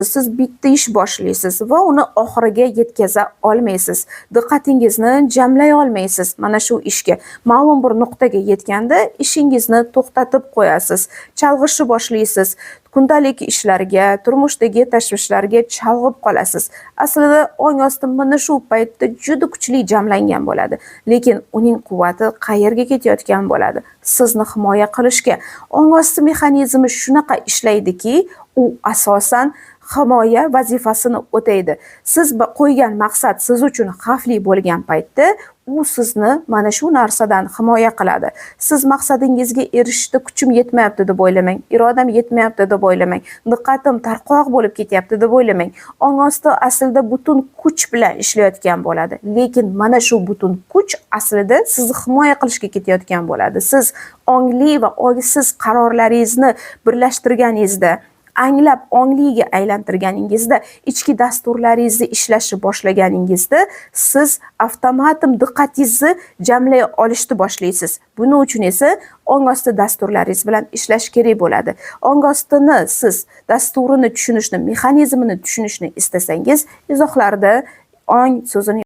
Siz bitta ish boshlaysiz va uni oxiriga yetkaza olmaysiz. Diqqatingizni jamlay olmaysiz mana shu ishga. Ma'lum bir nuqtaga yetganda ishingizni to'xtatib qo'yasiz. Chalg'ishni boshlaysiz. Kundalik ishlarga, turmushdagi tashvishlarga chalg'ib qolasiz. Aslida ong osti mana shu paytda juda kuchli jamlangan bo'ladi. Lekin uning quvvati qayerga ketayotgan bo'ladi? Sizni himoya qilishga. Ong osti mexanizmi shunaqa ishlaydiki, u asosan himoya vazifasini o'taydi. Siz qo'ygan maqsad siz uchun xavfli bo'lgan paytda u sizni mana shu narsadan himoya qiladi. Siz maqsadingizga erishishda kuchim yetmayapti deb o'ylamang, irodam yetmayapti deb o'ylamang, diqqatim tarqoq bo'lib ketyapti deb o'ylamang. Ong osti aslida butun kuch bilan ishlayotgan bo'ladi. Lekin mana shu butun kuch aslida sizni himoya qilishga ketayotgan bo'ladi. Siz ongli va ongsiz qarorlaringizni birlashtirganingizda, anglab ongliga aylantirganingizda, ichki dasturlaringizni ishlashni boshlaganingizda, siz avtomatik diqqatingizni jamlay olishni boshlaysiz. Buning uchun esa ong osti dasturlaringiz bilan ishlash kerak bo'ladi. Ong ostini siz dasturini tushunishni, mexanizmini tushunishni istasangiz, izohlarda ong so'zini